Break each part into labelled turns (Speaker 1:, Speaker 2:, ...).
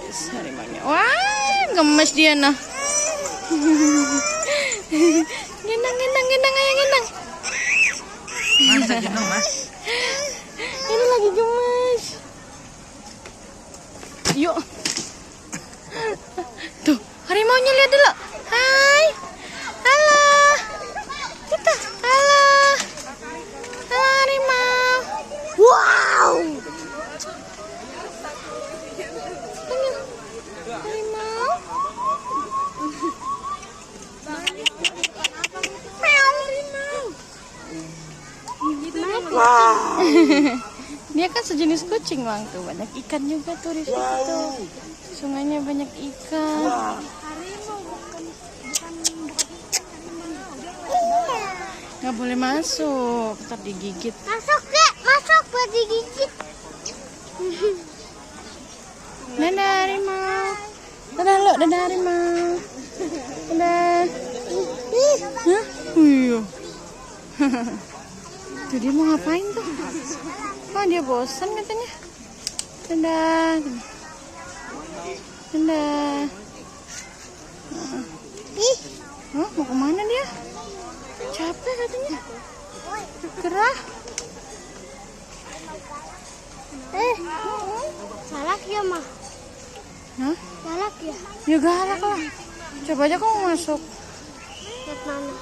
Speaker 1: guys, harimaunya. Wah, gemes dia nah. Gendang, ayo gendang.
Speaker 2: Masa gendong, Mas?
Speaker 1: Ini lagi gemes. Yuk. Tuh, harimaunya lihat dulu. Hai. Halo. Kita. Halo. Halo harimau. Wow. Harimau. Wow. Dia kan sejenis kucing, Bang. Tuh banyak ikan juga tuh di situ. Sungainya banyak ikan. Nggak boleh masuk, ntar digigit.
Speaker 3: Masuk Kak, masuk buat digigit.
Speaker 1: Dadah harimau. Dadah lo, dadah harimau. Dadah. Hah? Iya. Tuh dia mau ngapain tuh? Oh dia bosan katanya. Dadah. Dadah. Oh, mau kemana dia? Capek katanya. Gerah.
Speaker 3: Galak ya mah.
Speaker 1: Hah?
Speaker 3: Galak ya.
Speaker 1: Ya galak lah. Coba aja kamu masuk.
Speaker 3: Lihat mana?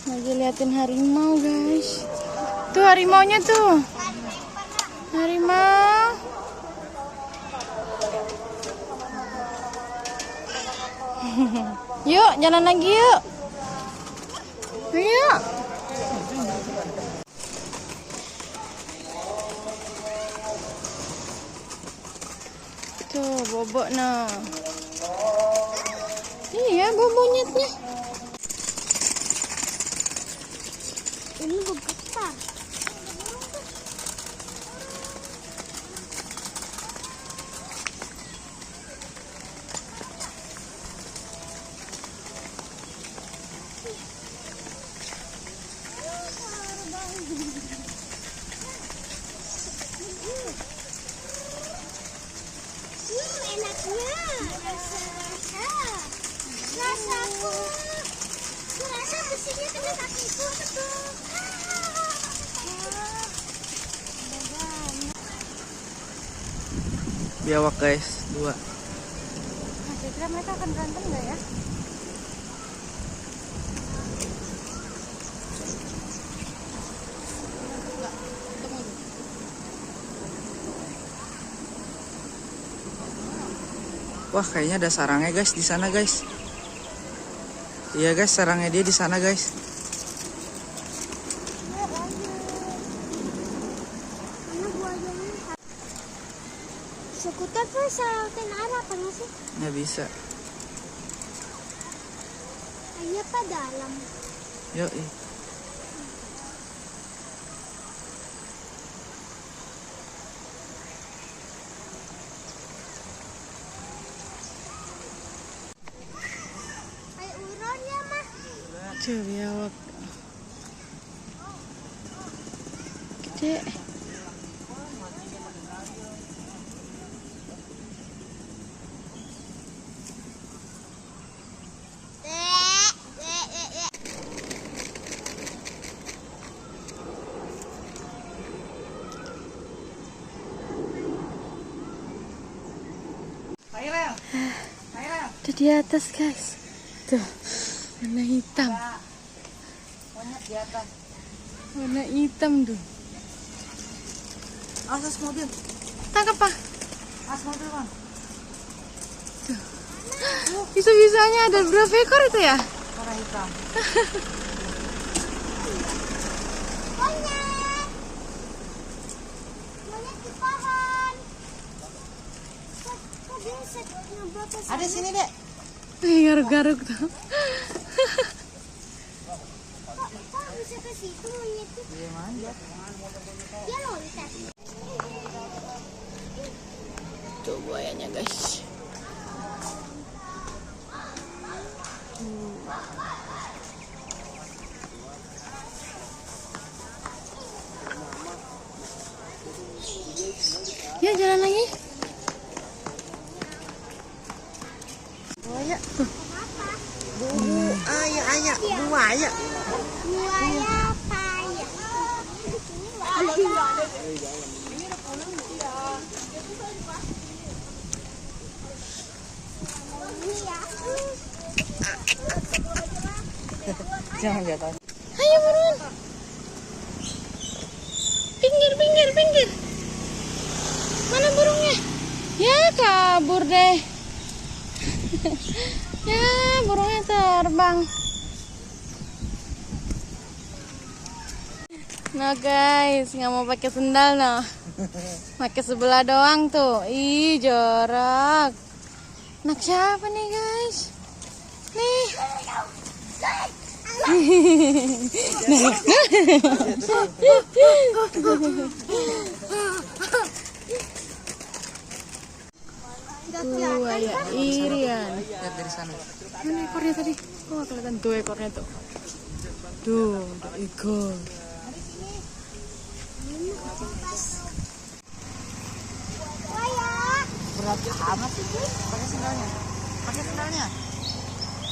Speaker 1: Lagi liatin harimau guys. Tuh harimaunya tuh. Harimau. Yuk jalan lagi yuk. Yuk. Tuh bobok nah. Iya bobonyetnya.
Speaker 3: Ini bergetar. Enaknya rasaku rasa besinya kena kakiku betul.
Speaker 2: Biawak guys, 2.
Speaker 1: Kira-kira mereka akan berantem nggak ya?
Speaker 2: Wah, kayaknya ada sarangnya guys di sana guys. Iya guys, sarangnya dia di sana guys.
Speaker 3: Skuter tuh selautin arah apa nggak sih?
Speaker 2: Nggak bisa.
Speaker 3: Iya pak dalam.
Speaker 2: Yuk.
Speaker 3: Kayak uron ya mah.
Speaker 1: Tuh biawak. Gede. Tuh di atas guys. Tuh warna hitam.
Speaker 2: Monyet di atas.
Speaker 1: Warna hitam tuh.
Speaker 2: Awas mobil.
Speaker 1: Tangkap pak.
Speaker 2: Awas mobil bang.
Speaker 1: Bisa-bisanya ada berapa ekor itu ya?
Speaker 2: Warna hitam.
Speaker 3: Monyet. Monyet di pohon. Kok bisa ngebawa ke sana?
Speaker 2: Ada sini dek.
Speaker 1: Garuk-garuk tuh.
Speaker 3: Kok bisa ke situ monyetnya?
Speaker 2: Dia manjat.
Speaker 3: Dia loncat.
Speaker 1: Tuh buayanya guys. Ya, jalan lagi.
Speaker 2: Buaya. Buaya.
Speaker 3: Buaya paya.
Speaker 2: Jangan jatuh.
Speaker 1: Ayo buruan. Pinggir, pinggir, pinggir. Mana burungnya? Ya, kabur deh. Ya, burungnya terbang. Nah guys, nggak mau pakai sendal noh. Pakai sebelah doang tuh. Ih, jorok. Anak siapa nih guys? Nih. Buaya Irian.
Speaker 2: Lihat dari sana.
Speaker 1: Mana ekornya tadi? Oh, kelihatan tuh ekornya tuh. Tuh, ada ekor.
Speaker 3: Buaya.
Speaker 2: Berat amat sih. Pakai sendalnya. Pakai sendalnya.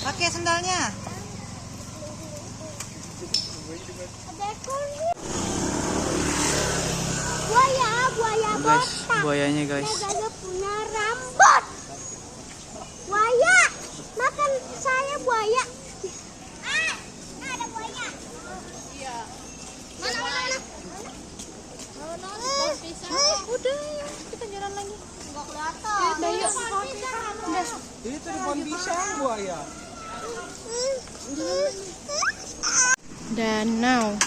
Speaker 2: Pakai sendalnya.
Speaker 3: Ada ekornya. Buaya
Speaker 2: Guys,
Speaker 3: botak.
Speaker 2: buayanya guys.
Speaker 3: Dia gak punya rambut. Buaya, makan saya buaya. Ada buaya. Iya. Mana?
Speaker 1: Udah, kita jalan lagi.
Speaker 3: Enggak kelihatan.
Speaker 1: Udah, yuk.
Speaker 2: Itu di pohon pisang buaya.
Speaker 1: Danau.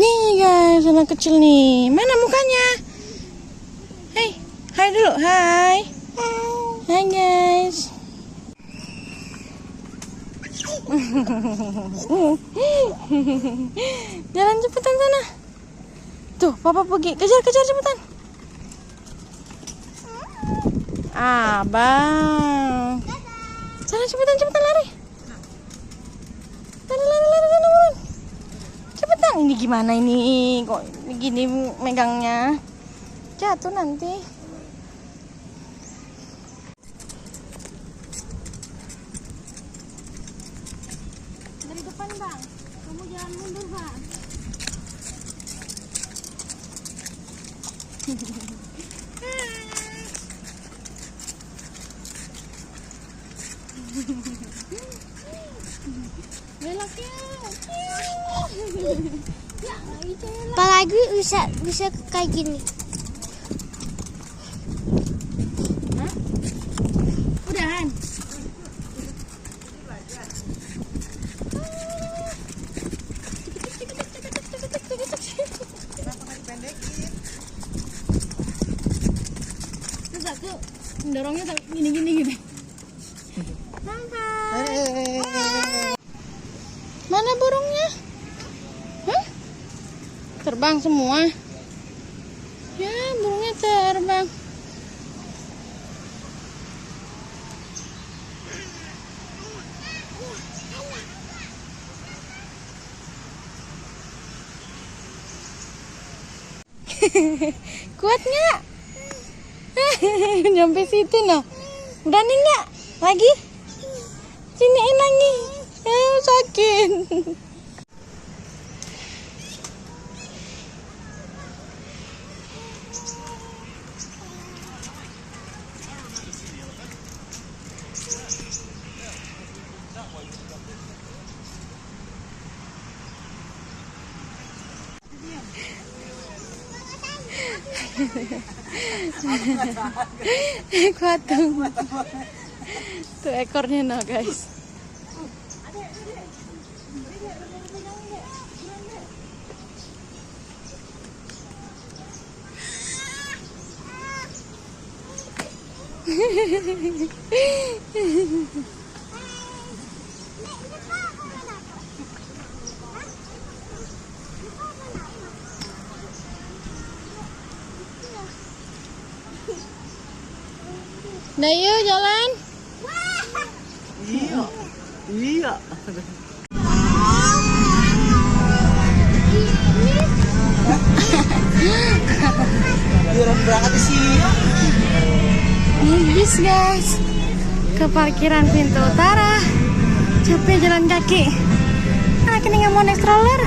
Speaker 1: Nih guys, anak kecil nih. Mana mukanya? Hai, hai dulu, hai. Hai guys. Jalan cepetan sana. Tuh, papa pergi. Kejar cepetan. Abang. Sana cepetan lari. Lari sana buruan. Cepetan. Ini gimana ini? Kok begini megangnya? Jatuh nanti. Dari depan, Bang. Kamu jangan mundur, Bang. Beloknya.
Speaker 3: Apalagi bisa kayak gini.
Speaker 1: Hah? Udahan. Terus aku mendorongnya gini. Mana burungnya? Hah? Terbang semua. Ya, burungnya terbang. Kuat nggak? Nyampe situ noh. Berani nggak? Lagi? Siniin lagi. Sakit. Kuat tuh. Tuh ekornya no guys. Nah yuk jalan.
Speaker 2: Iya. Iya. Orang berangkat sih.
Speaker 1: Nih bis guys, ke parkiran pintu utara. Capek jalan kaki. Anak ini nggak mau naik stroller.